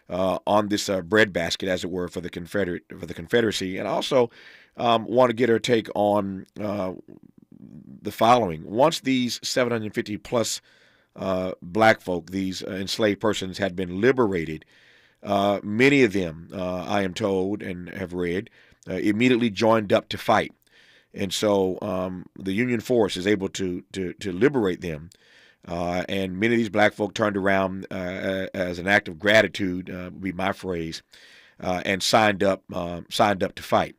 on this breadbasket, as it were, for the Confederacy, and also want to get her take on the following. Once these 750 plus black folk, these enslaved persons, had been liberated, many of them, I am told and have read, immediately joined up to fight. And so the Union force is able to liberate them. And many of these black folk turned around as an act of gratitude, would be my phrase, and signed up to fight.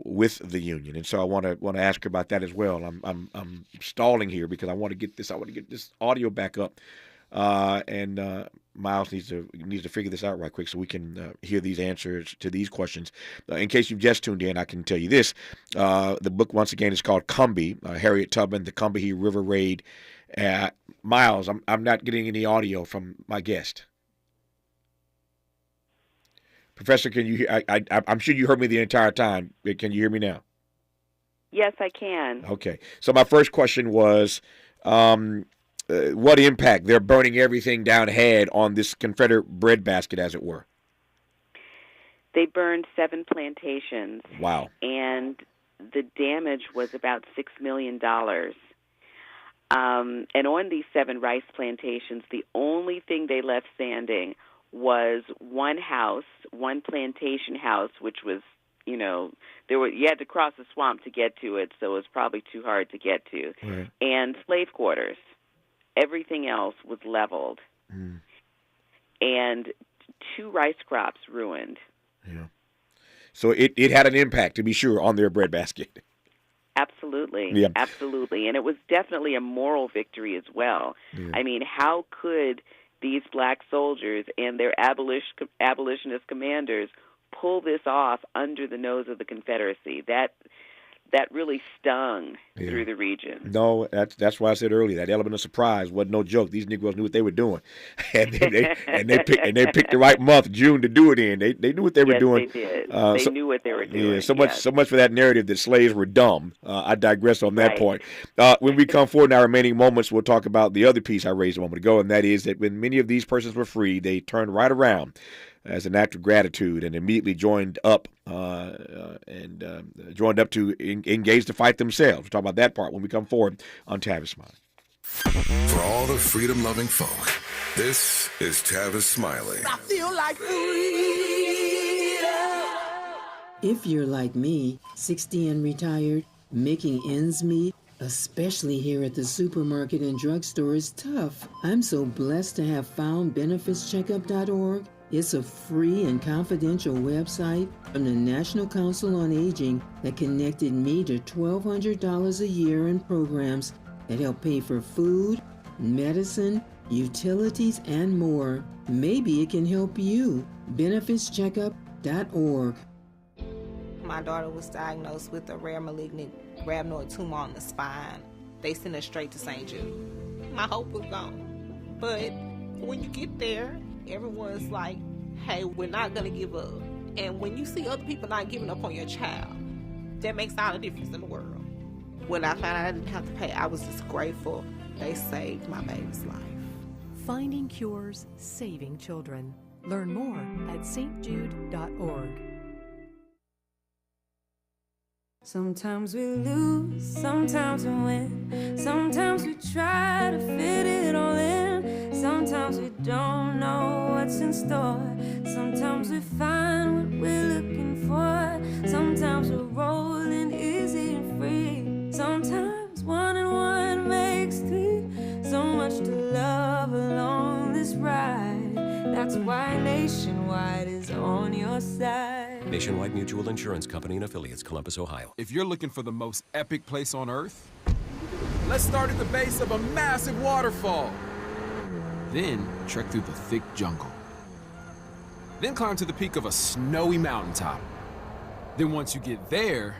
with the union, and so I want to ask her about that as well. I'm stalling here because I want to get this audio back up, and Miles needs to figure this out right quick so we can hear these answers to these questions. In case you've just tuned in, I can tell you this: the book once again is called COMBEE, Harriet Tubman, the Combahee River Raid. Miles, I'm not getting any audio from my guest. Professor, can you hear? I'm sure you heard me the entire time. Can you hear me now? Yes, I can. Okay. So my first question was, what impact they're burning everything down had on this Confederate breadbasket, as it were? They burned 7 plantations. Wow. And the damage was about $6 million. And on these 7 rice plantations, the only thing they left standing was one house, one plantation house, which was, you had to cross a swamp to get to it, so it was probably too hard to get to. Right. And slave quarters. Everything else was leveled. And 2 rice crops ruined. Yeah. So it had an impact, to be sure, on their breadbasket. Absolutely. Yeah. Absolutely. And it was definitely a moral victory as well. Yeah. I mean, how could these black soldiers and their abolitionist commanders pull this off under the nose of the Confederacy? That really stung through the region. No, that's why I said earlier that element of surprise wasn't no joke. These Negroes knew what they were doing, and they picked the right month, June, to do it in. They knew what they were doing. They did. They knew what they were doing. Yeah, so much for that narrative that slaves were dumb. I digress on that point. When we come forward in our remaining moments, we'll talk about the other piece I raised a moment ago, and that is that when many of these persons were free, they turned right around as an act of gratitude and immediately joined up to engage to fight themselves. We'll talk about that part when we come forward on Tavis Smiley. For all the freedom-loving folk, this is Tavis Smiley. I feel like freedom. If you're like me, 60 and retired, making ends meet, especially here at the supermarket and drugstore, is tough. I'm so blessed to have found benefitscheckup.org. It's a free and confidential website from the National Council on Aging that connected me to $1,200 a year in programs that help pay for food, medicine, utilities, and more. Maybe it can help you. benefitscheckup.org. My daughter was diagnosed with a rare malignant rhabdoid tumor on the spine. They sent her straight to St. Jude. My hope was gone. But when you get there, everyone's like, hey, we're not going to give up. And when you see other people not giving up on your child, that makes all the difference in the world. When I found out I didn't have to pay, I was just grateful. They saved my baby's life. Finding cures, saving children. Learn more at stjude.org. Sometimes we lose, sometimes we win. Sometimes we try to fit it all in. Sometimes we don't know what's in store. Sometimes we find what we're looking for. Sometimes we're rolling easy and free. Sometimes 1 and 1 makes 3. So much to love along this ride. That's why Nationwide is on your side. Nationwide Mutual Insurance Company and Affiliates, Columbus, Ohio. If you're looking for the most epic place on Earth, let's start at the base of a massive waterfall. Then trek through the thick jungle. Then climb to the peak of a snowy mountaintop. Then once you get there,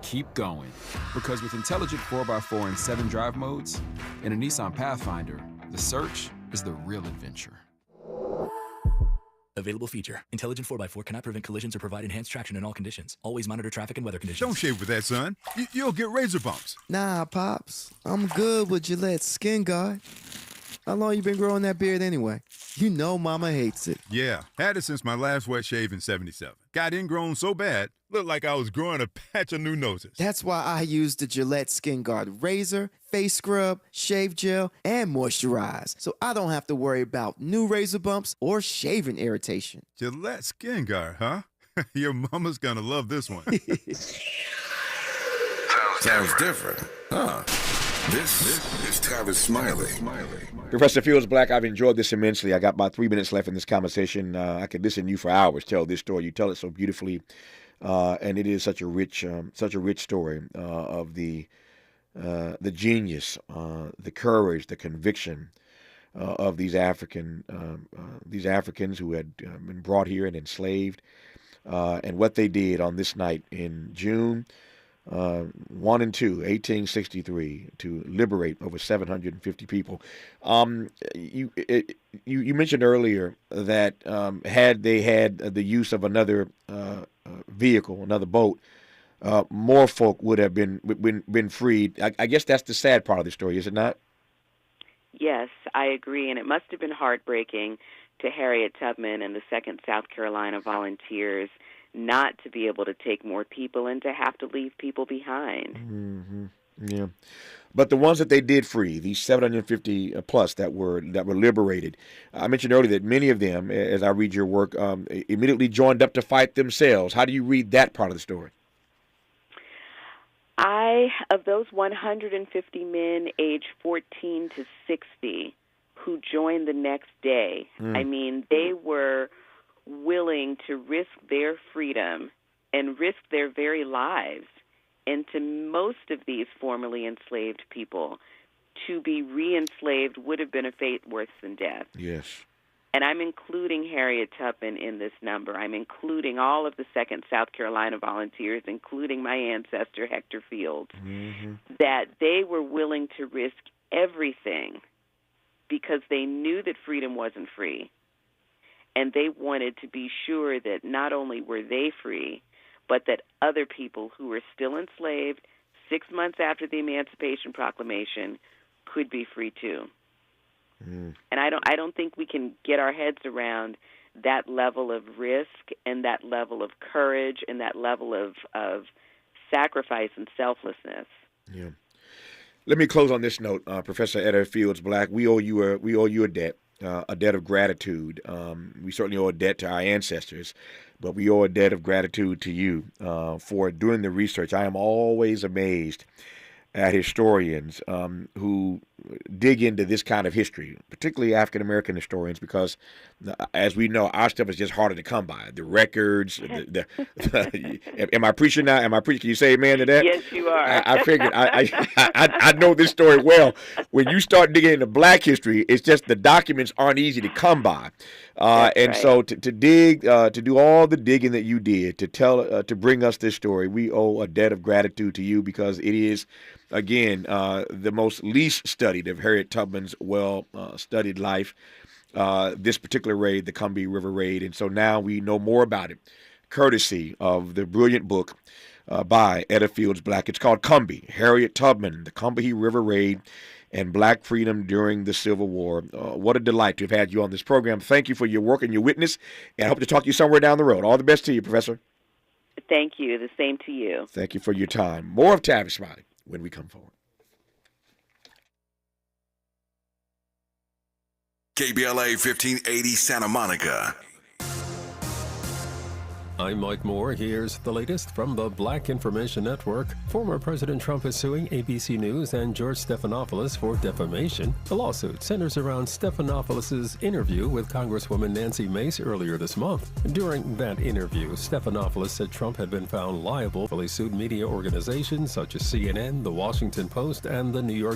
keep going. Because with intelligent 4x4 and 7 drive modes and a Nissan Pathfinder, the search is the real adventure. Available feature. Intelligent 4x4 cannot prevent collisions or provide enhanced traction in all conditions. Always monitor traffic and weather conditions. Don't shave with that, son. You'll get razor bumps. Nah, Pops. I'm good with Gillette's Skin Guard. How long you been growing that beard anyway? You know Mama hates it. Yeah, had it since my last wet shave in 77. Got ingrown so bad, looked like I was growing a patch of new noses. That's why I use the Gillette Skin Guard razor, face scrub, shave gel, and moisturize, so I don't have to worry about new razor bumps or shaving irritation. Gillette Skin Guard, huh? Your mama's gonna love this one. Sounds different, huh? This is Tavis Smiley. Professor Fields-Black, I've enjoyed this immensely. I got about 3 minutes left in this conversation. I could listen to you for hours, tell this story. You tell it so beautifully. and it is such a rich story of the genius, the courage, the conviction of these Africans who had been brought here and enslaved, and what they did on this night in June 1 and 2, 1863, to liberate over 750 people. You mentioned earlier that had they had the use of another vehicle, another boat, more folk would have been freed. I guess that's the sad part of the story, is it not? Yes, I agree, and it must have been heartbreaking to Harriet Tubman and the 2nd South Carolina Volunteers not to be able to take more people and to have to leave people behind. Mm-hmm. Yeah, but the ones that they did free, these 750 plus that were liberated, I mentioned earlier that many of them, as I read your work, immediately joined up to fight themselves. How do you read that part of the story? Of those 150 men aged 14 to 60 who joined the next day, I mean, they were willing to risk their freedom and risk their very lives. And to most of these formerly enslaved people, to be re-enslaved would have been a fate worse than death. Yes. And I'm including Harriet Tubman in this number. I'm including all of the 2nd South Carolina Volunteers, including my ancestor, Hector Fields, that they were willing to risk everything because they knew that freedom wasn't free. And they wanted to be sure that not only were they free, but that other people who were still enslaved 6 months after the Emancipation Proclamation could be free too. And I don't think we can get our heads around that level of risk and that level of courage and that level of sacrifice and selflessness. Yeah. Let me close on this note, Professor Edda Fields-Black. We owe you a debt of gratitude. We certainly owe a debt to our ancestors, but we owe a debt of gratitude to you for doing the research. I am always amazed at historians who dig into this kind of history, particularly African-American historians, because as we know, our stuff is just harder to come by. The records, am I preaching now? Am I preaching? Can you say amen to that? Yes, you are. I figured. I know this story well. When you start digging into Black history, it's just the documents aren't easy to come by. And right. So to dig, to do all the digging that you did, to tell, to bring us this story, we owe a debt of gratitude to you, because it is, again, the most least studied of Harriet Tubman's well-studied life, this particular raid, the Combahee River Raid. And so now we know more about it, courtesy of the brilliant book by Edda Fields-Black. It's called COMBEE, Harriet Tubman, the Combahee River Raid, and Black Freedom During the Civil War. What a delight to have had you on this program. Thank you for your work and your witness, and I hope to talk to you somewhere down the road. All the best to you, Professor. Thank you. The same to you. Thank you for your time. More of Tavis Smiley when we come forward. KBLA 1580 Santa Monica. I'm Mike Moore. Here's the latest from the Black Information Network. Former President Trump is suing ABC News and George Stephanopoulos for defamation. The lawsuit centers around Stephanopoulos' interview with Congresswoman Nancy Mace earlier this month. During that interview, Stephanopoulos said Trump had been found liable. He sued media organizations such as CNN, The Washington Post, and the New York